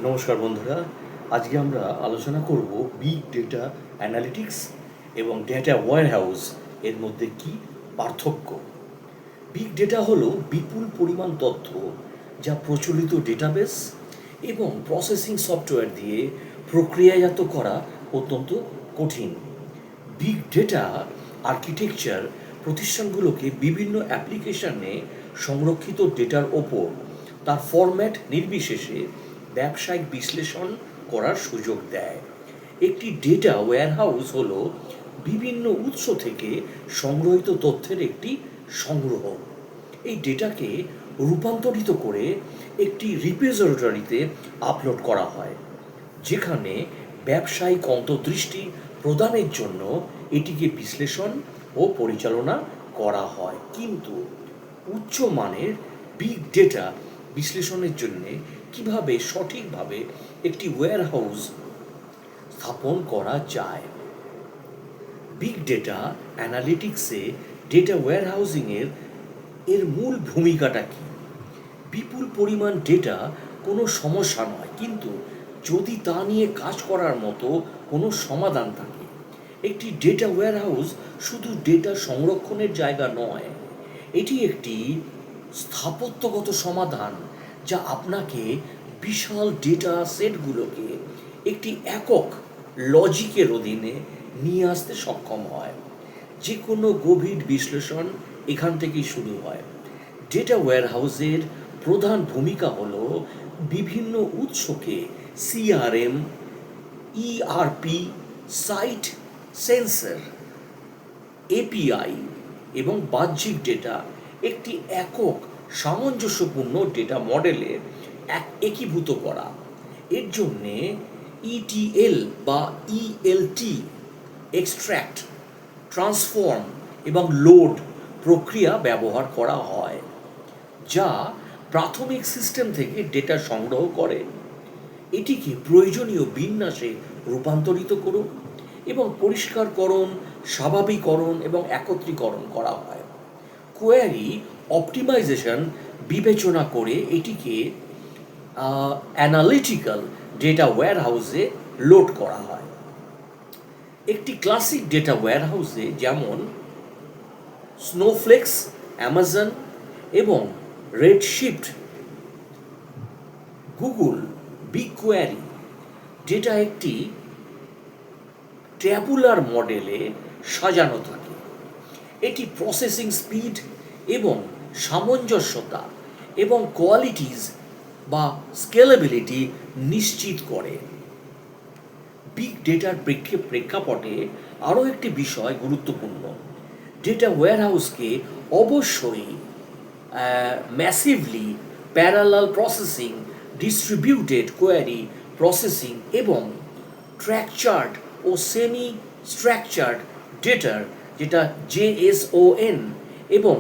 নমস্কার বন্ধুরা, আজকে আমরা আলোচনা করব বিগ ডেটা অ্যানালিটিক্স এবং ডেটা ওয়্যারহাউস এর মধ্যে কি পার্থক্য। বিগ ডেটা হলো বিপুল পরিমাণ তথ্য যা প্রচলিত ডেটাবেস এবং প্রসেসিং সফটওয়্যার দিয়ে প্রক্রিয়াজাত করা অত্যন্ত কঠিন। বিগ ডেটা আর্কিটেকচার প্রতিষ্ঠানগুলোকে বিভিন্ন অ্যাপ্লিকেশনে সংরক্ষিত ডেটার ওপর তার ফরম্যাট নির্বিশেষে ব্যবসায়িক বিশ্লেষণ করার সুযোগ দেয়। একটি ডেটা ওয়্যারহাউস হলো বিভিন্ন উৎস থেকে সংগ্রহিত তথ্যের একটি সংগ্রহ। এই ডেটাকে রূপান্তরিত করে একটি রিপোজিটরিতে আপলোড করা হয়, যেখানে ব্যবসায়িক অন্তর্দৃষ্টি প্রদানের জন্য এটিকে বিশ্লেষণ ও পরিচালনা করা হয়। কিন্তু উচ্চমানের বিগ ডেটা বিশ্লেষণের জন্য কিভাবে সঠিকভাবে একটি ওয়্যারহাউস স্থাপন করা যায়। বিগ ডেটা অ্যানালিটিক্সে ডেটা ওয়্যারহাউজিংয়ের মূল ভূমিকাটা কী? বিপুল পরিমাণ ডেটা কোনো সমস্যা নয়, কিন্তু যদি তা নিয়ে কাজ করার মতো কোনো সমাধান থাকে। একটি ডেটা ওয়্যারহাউস শুধু ডেটা সংরক্ষণের জায়গা নয়, এটি একটি স্থাপত্যগত সমাধান যা আপনাকে বিশাল ডেটা সেটগুলোকে একটি একক লজিকের অধীনে নিয়ে আসতে সক্ষম হয়। যে কোনো গভীর বিশ্লেষণ এখান থেকেই শুরু হয়। ডেটা ওয়্যারহাউসের প্রধান ভূমিকা হলো বিভিন্ন উৎসকে CRM, ERP, site sensor, API এবং বাহ্যিক ডেটা একটি একক সামঞ্জস্যপূর্ণ ডেটা মডেলে একীভূত করা। এর জন্যে ইটিএল বা ইএলটি, এক্সট্র্যাক্ট, ট্রান্সফর্ম এবং লোড প্রক্রিয়া ব্যবহার করা হয়, যা প্রাথমিক সিস্টেম থেকে ডেটা সংগ্রহ করে, এটিকে প্রয়োজনীয় বিন্যাসে রূপান্তরিত করুন এবং পরিষ্কারকরণ, স্বাভাবিকরণ এবং একত্রীকরণ করা হয়। কোয়ারি অপটিমাইজেশন বিবেচনা করে এটিকে অ্যানালিটিক্যাল ডেটা ওয়্যারহাউসে লোড করা হয়। একটি ক্লাসিক ডেটা ওয়্যারহাউসে যেমন স্নোফ্লেক্স, অ্যামাজন এবং রেডশিফট, গুগল বিগকোয়ারি ডেটা একটি ট্যাবুলার মডেলে সাজানো থাকে। এটি প্রসেসিং স্পিড এবং সামঞ্জস্যতা এবং কোয়ালিটিজ বা স্কেলেবিলিটি নিশ্চিত করে। বিগ ডেটার প্রেক্ষাপটে আরও একটি বিষয় গুরুত্বপূর্ণ। ডেটা ওয়্যারহাউসকে অবশ্যই massively parallel processing, distributed query processing এবং স্ট্রাকচার্ড ও সেমি স্ট্রাকচার্ড ডেটার, যেটা জেএসওএন এবং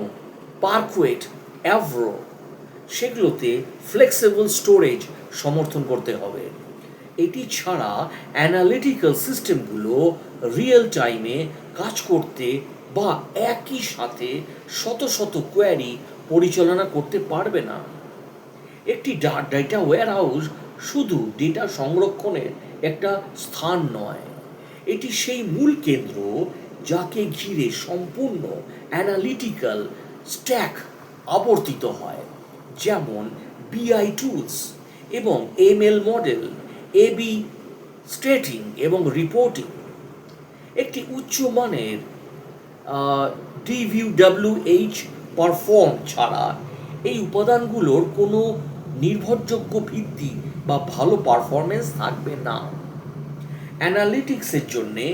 পার্কুয়েট অ্যাভ্রো, সেগুলোতে ফ্লেক্সিবল স্টোরেজ সমর্থন করতে হবে। এটি ছাড়া অ্যানালিটিক্যাল সিস্টেমগুলো রিয়েল টাইমে কাজ করতে বা একই সাথে শত শত কোয়ারি পরিচালনা করতে পারবে না। একটি ডেটা ওয়্যারহাউস শুধু ডেটা সংরক্ষণের একটা স্থান নয়, এটি সেই মূল কেন্দ্র যাকে ঘিরে সম্পূর্ণ অ্যানালিটিক্যাল স্ট্যাক আবর্তিত হয়, যেমন বিআই টুলস এবং এমএল মডেল, এবি স্টেটিং এবং রিপোর্টিং। একটি উচ্চমানের ডিভিউডাব্লিউএইচ পারফর্ম ছাড়া এই উপাদানগুলোর কোনো নির্ভরযোগ্য ভিত্তি বা ভালো পারফরমেন্স থাকবে না। অ্যানালিটিক্সের জন্যে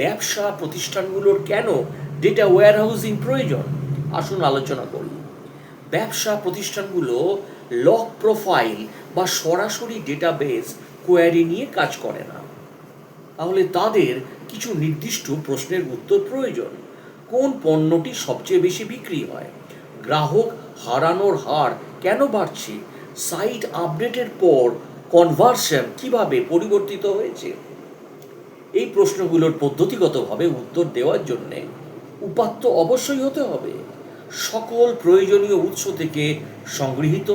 ব্যবসা প্রতিষ্ঠানগুলোর কেন ডেটা ওয়্যারহাউজিং প্রয়োজন, আসুন আলোচনা করি। ব্যবসা প্রতিষ্ঠানগুলো লগ প্রোফাইল বা সরাসরি ডেটাবেস কোয়ারি নিয়ে কাজ করে না। তাহলে তাদের কিছু নির্দিষ্ট প্রশ্নের উত্তর প্রয়োজন। কোন পণ্যটি সবচেয়ে বেশি বিক্রি হয়? গ্রাহক হারানোর হার কেন বাড়ছে? সাইট আপডেটের পর কনভার্সন কিভাবে পরিবর্তিত হয়েছে? এই প্রশ্নগুলোর পদ্ধতিগতভাবে উত্তর দেওয়ার জন্যে উপাত্ত অবশ্যই হতে হবে। সকল প্রয়োজনীয় উৎস থেকে সংগৃহীত,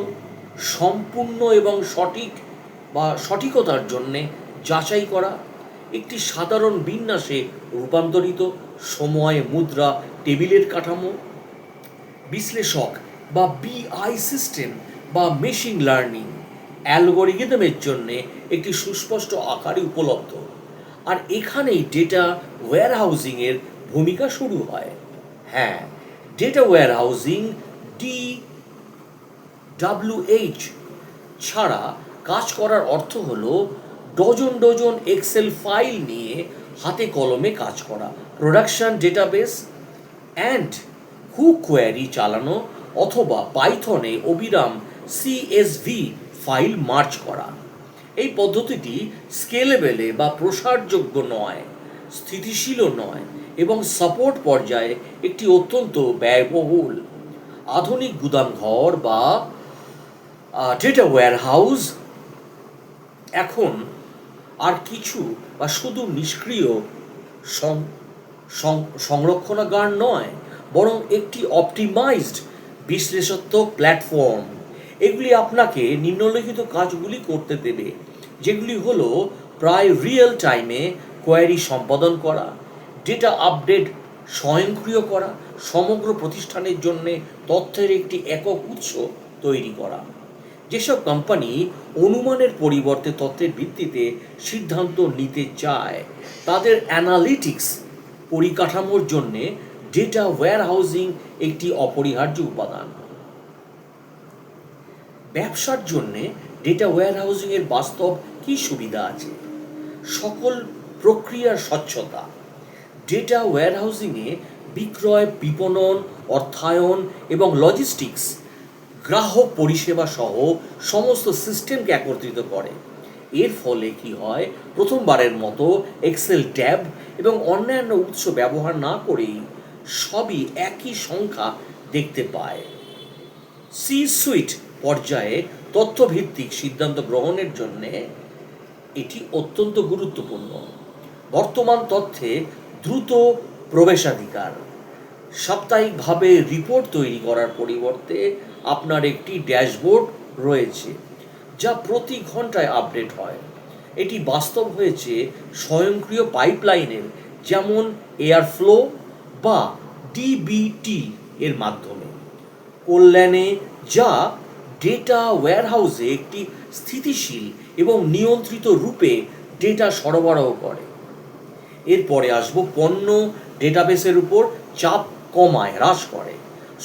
সম্পূর্ণ এবং সঠিক বা সঠিকতার জন্যে যাচাই করা, একটি সাধারণ বিন্যাসে রূপান্তরিত সময়, মুদ্রা, টেবিলের কাঠামো, বিশ্লেষক বা বিআই সিস্টেম বা মেশিন লার্নিং অ্যালগোরিদমের জন্যে একটি সুস্পষ্ট আকারে উপলব্ধ। আর এখানেই ডেটা ওয়্যারহাউজিংয়ের ভূমিকা শুরু হয়। হ্যাঁ, ডেটা ওয়্যারহাউজিং DWH ছাড়া কাজ করার অর্থ হলো ডজন ডজন এক্সেল ফাইল নিয়ে হাতে কলমে কাজ করা, production database ad hoc query চালানো অথবা পাইথনে অবিরাম CSV ফাইল মার্জ করা। এই পদ্ধতিটি স্কেলেবেলে বা প্রসারযোগ্য নয়, স্থিতিশীলও নয় এবং সাপোর্ট পর্যায়ে একটি অত্যন্ত ব্যয়বহুল। আধুনিক গুদামঘর বা ডেটা ওয়্যারহাউস এখন আর কিছু বা শুধু নিষ্ক্রিয় সংরক্ষণাগার নয়, বরং একটি অপটিমাইজড বিশ্লেষাত্মক প্ল্যাটফর্ম। এগুলি আপনাকে নিম্নলিখিত কাজগুলি করতে দেবে, যেগুলি হলো প্রায় রিয়েল টাইমে কোয়ারি সম্পাদন করা, ডেটা আপডেট স্বয়ংক্রিয় করা, সমগ্র প্রতিষ্ঠানের জন্য তথ্যের একটি একক উৎস তৈরি করা। যেসব কোম্পানি অনুমানের পরিবর্তে তথ্যের ভিত্তিতে সিদ্ধান্ত নিতে চায়, তাদের অ্যানালিটিক্স পরিকাঠামোর জন্য ডেটা ওয়্যারহাউজিং একটি অপরিহার্য উপাদান। ব্যবসার জন্য ডেটা ওয়্যারহাউজিংয়ের বাস্তব কী সুবিধা আছে? সকল প্রক্রিয়ার স্বচ্ছতা। ডেটা ওয়্যারহাউজিংয়ে বিক্রয়, বিপণন, অর্থায়ন এবং লজিস্টিক্স গ্রাহক পরিষেবা সহ সমস্ত সিস্টেমকে একত্রিত করে। এর ফলে কি হয়, প্রথমবারের মতো এক্সেল ট্যাব এবং অন্যান্য উৎস ব্যবহার না করেই সবই একই সংখ্যা দেখতে পায়। সি সুইট পর্যায়ে তথ্যভিত্তিক সিদ্ধান্ত গ্রহণের জন্যে এটি অত্যন্ত গুরুত্বপূর্ণ। বর্তমান তথ্যে দ্রুত প্রবেশাধিকার। সাপ্তাহিকভাবে রিপোর্ট তৈরি করার পরিবর্তে আপনার একটি ড্যাশবোর্ড রয়েছে যা প্রতি ঘন্টায় আপডেট হয়। এটি বাস্তব হয়েছে স্বয়ংক্রিয় পাইপলাইনের, যেমন এয়ারফ্লো বা ডিবিটি এর মাধ্যমে। কল্যাণে, যা ডেটা ওয়্যারহাউসে একটি স্থিতিশীল এবং নিয়ন্ত্রিত রূপে ডেটা সরবরাহ করে। এরপরে আসবো পণ্য ডেটাবেসের উপর চাপ কমায়, হ্রাস করে।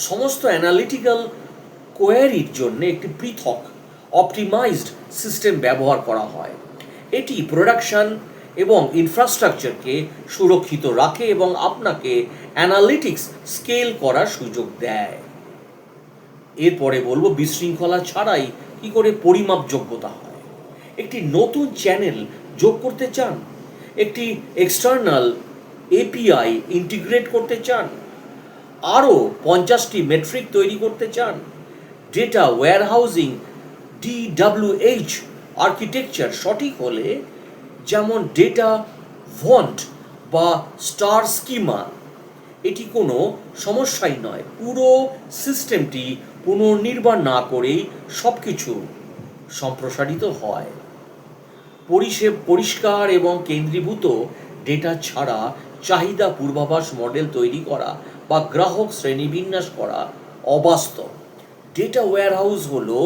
সমস্ত অ্যানালিটিক্যাল কোয়ারির জন্য একটি পৃথক অপটিমাইজড সিস্টেম ব্যবহার করা হয়। এটি প্রোডাকশন এবং ইনফ্রাস্ট্রাকচারকে সুরক্ষিত রাখে এবং আপনাকে অ্যানালিটিক্স স্কেল করার সুযোগ দেয়। এরপরে বলবো বিশৃঙ্খলা ছাড়াই কী করে পরিমাপযোগ্যতা হয়। একটি নতুন চ্যানেল যোগ করতে চান, একটি এক্সটার্নাল API ইন্টিগ্রেট করতে চান, আরও 50টি মেট্রিক তৈরি করতে চান। ডেটা ওয়্যারহাউজিং DWH আর্কিটেকচার সঠিক হলে, যেমন ডেটা ভন্ট বা স্টার স্কিমা, এটি কোনো সমস্যাই নয়। পুরো সিস্টেমটি পুনর্নির্মাণ না করেই সব কিছু সম্প্রসারিত হয়। পরিষ্কার এবং কেন্দ্রীভূত ডেটা ছাড়া চাহিদা পূর্বাভাস মডেল তৈরি করা বা গ্রাহক শ্রেণীবিন্যাস করা অবাস্তব। ডেটা ওয়্যারহাউস হলো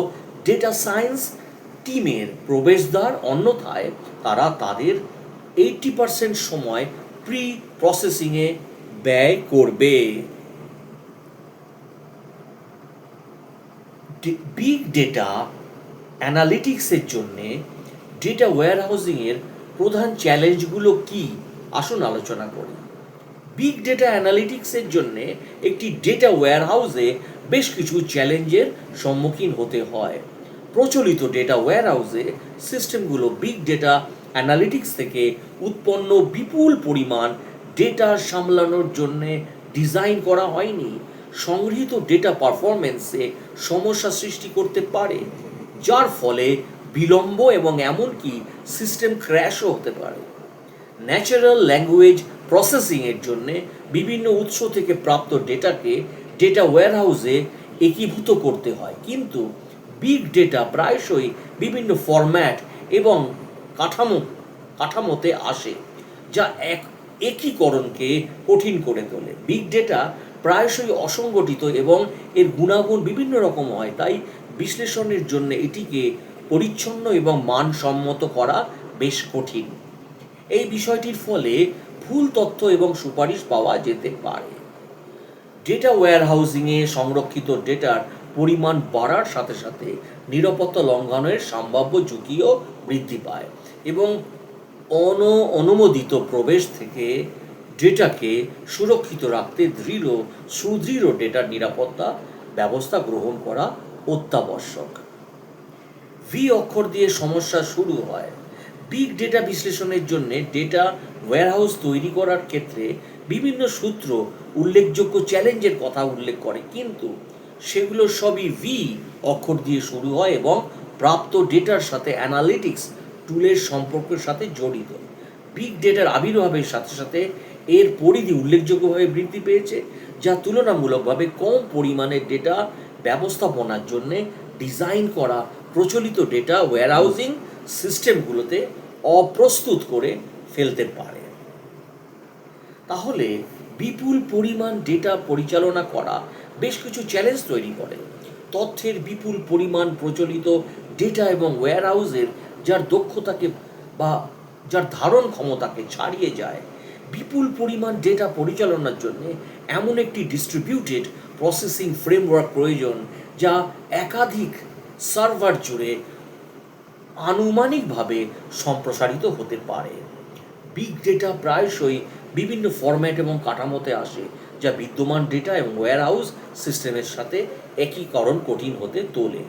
ডেটা সায়েন্স টিমের প্রবেশদ্বার, অন্যথায় তারা তাদের 80% সময় প্রি প্রসেসিংয়ে ব্যয় করবে। বিগ ডেটা অ্যানালিটিক্সের জন্যে ডেটা ওয়্যারহাউজিংয়ের প্রধান চ্যালেঞ্জগুলো কি, আসুন আলোচনা করি। বিগ ডেটা অ্যানালিটিক্সের জন্যে একটি ডেটা ওয়্যারহাউসে বেশ কিছু চ্যালেঞ্জের সম্মুখীন হতে হয়। প্রচলিত ডেটা ওয়্যারহাউসে সিস্টেমগুলো বিগ ডেটা অ্যানালিটিক্স থেকে উৎপন্ন বিপুল পরিমাণ ডেটা সামলানোর জন্যে ডিজাইন করা হয়নি। সংগৃহীত ডেটা পারফরম্যান্সে সমস্যা সৃষ্টি করতে পারে, যার ফলে বিলম্ব এবং এমনকি সিস্টেম ক্র্যাশও হতে পারে। ন্যাচারাল ল্যাঙ্গুয়েজ প্রসেসিংয়ের জন্যে বিভিন্ন উৎস থেকে প্রাপ্ত ডেটাকে ডেটা ওয়্যারহাউসে একীভূত করতে হয়, কিন্তু বিগ ডেটা প্রায়শই বিভিন্ন ফরম্যাট এবং কাঠামোতে আসে, যা একীকরণকে কঠিন করে তোলে। বিগ ডেটা প্রায়শই অসংগঠিত এবং এর গুণাগুণ বিভিন্ন রকম হয়, তাই বিশ্লেষণের জন্য এটিকে পরিচ্ছন্ন এবং মানসম্মত করা বেশ কঠিন। এই বিষয়টির ফলে ভুল তথ্য এবং সুপারিশ পাওয়া যেতে পারে। ডেটা ওয়্যারহাউজিংয়ে সংরক্ষিত ডেটার পরিমাণ বাড়ার সাথে সাথে নিরাপত্তা লঙ্ঘনের সম্ভাব্য ঝুঁকিও বৃদ্ধি পায় এবং অনুমোদিত প্রবেশ থেকে ডেটাকে সুরক্ষিত রাখতে সুদৃঢ় ডেটার নিরাপত্তা ব্যবস্থা গ্রহণ করা অত্যাবশ্যক। ভি অক্ষর দিয়ে সমস্যা শুরু হয়। বিগ ডেটা বিশ্লেষণের জন্য ডেটা ওয়্যারহাউস তৈরি করার ক্ষেত্রে বিভিন্ন সূত্র উল্লেখযোগ্য চ্যালেঞ্জের কথা উল্লেখ করে, কিন্তু সেগুলো সবই ভি অক্ষর দিয়ে শুরু হয় এবং প্রাপ্ত ডেটার সাথে অ্যানালিটিক্স টুলের সম্পর্কের সাথে জড়িত। বিগ ডেটার আবির্ভাবের সাথে সাথে এর পরিধি উল্লেখযোগ্যভাবে বৃদ্ধি পেয়েছে, যা তুলনামূলকভাবে কম পরিমাণের ডেটা ব্যবস্থাপনার জন্য ডিজাইন করা প্রচলিত ডেটা ওয়্যারহাউজিং সিস্টেমগুলোতে অপ্রস্তুত করে ফেলতে পারে। তাহলে বিপুল পরিমাণ ডেটা পরিচালনা করা বেশ কিছু চ্যালেঞ্জ তৈরি করে। তথ্যের বিপুল পরিমাণ প্রচলিত ডেটা এবং ওয়্যারহাউসের যার দক্ষতাকে বা যার ধারণ ক্ষমতাকে ছাড়িয়ে যায়। বিপুল পরিমাণ ডেটা পরিচালনার জন্য এমন একটি ডিস্ট্রিবিউটেড প্রসেসিং ফ্রেমওয়ার্ক প্রয়োজন, যা একাধিক সার্ভার জুড়ে আনুমানিকভাবে সম্প্রসারিত হতে পারে। বিগ ডেটা প্রায়শই বিভিন্ন ফরম্যাট এবং কাঠামোতে আসে, যা বিদ্যমান ডেটা এবং ওয়্যারহাউস সিস্টেমের সাথে একীকরণ কঠিন হতে তোলে।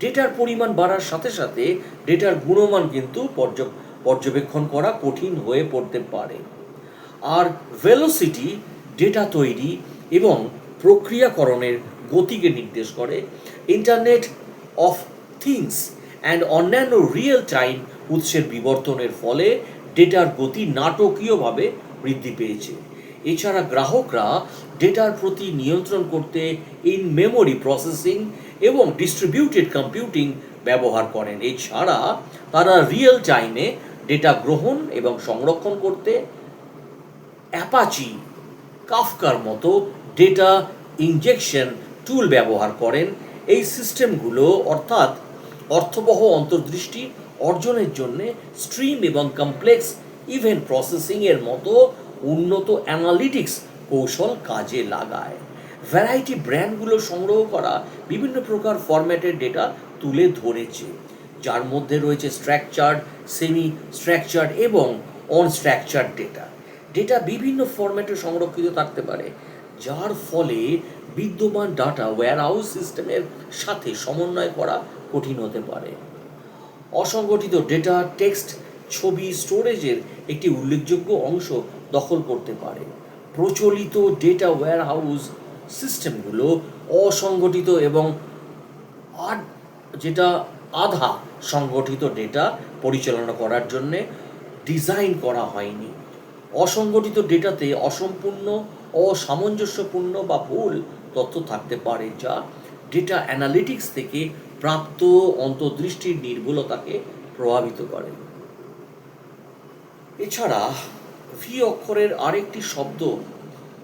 ডেটার পরিমাণ বাড়ার সাথে সাথে ডেটার গুণমান কিন্তু পর্যবেক্ষণ করা কঠিন হয়ে পড়তে পারে। আর ভেলোসিটি ডেটা তৈরি এবং প্রক্রিয়াকরণের গতিকে নির্দেশ করে। ইন্টারনেট অফ থিংস অ্যান্ড অন্যান্য রিয়েল টাইম উৎসের বিবর্তনের ফলে ডেটার গতি নাটকীয়ভাবে বৃদ্ধি পেয়েছে। এছাড়া গ্রাহকরা ডেটার প্রতি নিয়ন্ত্রণ করতে ইন মেমোরি প্রসেসিং এবং ডিস্ট্রিবিউটেড কম্পিউটিং ব্যবহার করেন। এছাড়া তারা রিয়েল টাইমে ডেটা গ্রহণ এবং সংরক্ষণ করতে অ্যাপাচি কাফকার মতো ডেটা ইনজেকশন টুল ব্যবহার করেন। এই সিস্টেমগুলো অর্থাৎ অর্থবহ অন্তর্দৃষ্টি অর্জনের জন্য স্ট্রিম এবং কমপ্লেক্স ইভেন্ট প্রসেসিংয়ের মতো উন্নত অ্যানালিটিক্স কৌশল কাজে লাগায়। ভ্যারাইটি ব্র্যান্ডগুলো সংগ্রহ করা বিভিন্ন প্রকার ফরম্যাটের ডেটা তুলে ধরেছে, যার মধ্যে রয়েছে স্ট্রাকচার্ড, সেমি স্ট্রাকচার্ড এবং অনস্ট্রাকচার্ড ডেটা। ডেটা বিভিন্ন ফরম্যাটে সংরক্ষিত থাকতে পারে, যার ফলে বিদ্যমান ডাটা ওয়্যারহাউস সিস্টেমের সাথে সমন্বয় করা কঠিন হতে পারে। অসংগঠিত ডেটা, টেক্সট, ছবি স্টোরেজের একটি উল্লেখযোগ্য অংশ দখল করতে পারে। প্রচলিত ডেটা ওয়্যারহাউস সিস্টেমগুলো অসংগঠিত এবং যেটা আধা সংগঠিত ডেটা পরিচালনা করার জন্য ডিজাইন করা হয়নি। অসংগঠিত ডেটাতে অসম্পূর্ণ, অসামঞ্জস্যপূর্ণ বা ভুল তথ্য থাকতে পারে, যা ডেটা অ্যানালিটিক্স থেকে প্রাপ্ত অন্তর্দৃষ্টির নির্ভুলতাকে প্রভাবিত করে। এছাড়া ভি অক্ষরের আরেকটি শব্দ,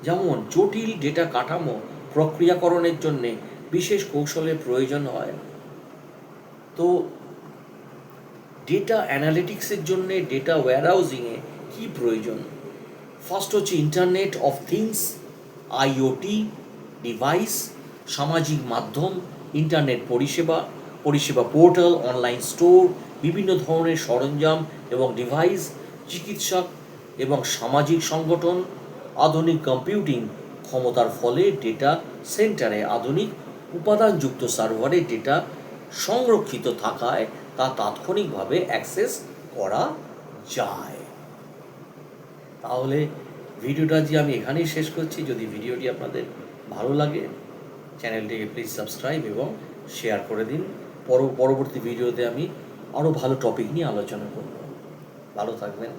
যেমন জটিল ডেটা কাঠামো প্রক্রিয়াকরণের জন্য বিশেষ কৌশলের প্রয়োজন হয়। তো ডেটা অ্যানালিটিক্সের জন্য ডেটা ওয়্যারহাউজিংয়ে কী প্রয়োজন? ফার্স্ট হচ্ছে internet of things, IoT device, সামাজিক মাধ্যম, ইন্টারনেট পরিষেবা পোর্টাল, অনলাইন স্টোর, বিভিন্ন ধরনের সরঞ্জাম এবং ডিভাইস, চিকিৎসক এবং সামাজিক সংগঠন। আধুনিক কম্পিউটিং ক্ষমতার ফলে ডেটা সেন্টারে আধুনিক উপাদানযুক্ত সার্ভারে ডেটা সংরক্ষিত থাকায় তা তাৎক্ষণিকভাবে অ্যাক্সেস করা যায়। তাহলে ভিডিওটা যে আমি এখানেই শেষ করছি। যদি ভিডিওটি আপনাদের ভালো লাগে, চ্যানেলটিকে প্লিজ সাবস্ক্রাইব এবং শেয়ার করে দিন। পরবর্তী ভিডিওতে আমি আরও ভালো টপিক নিয়ে আলোচনা করব। ভালো থাকবেন।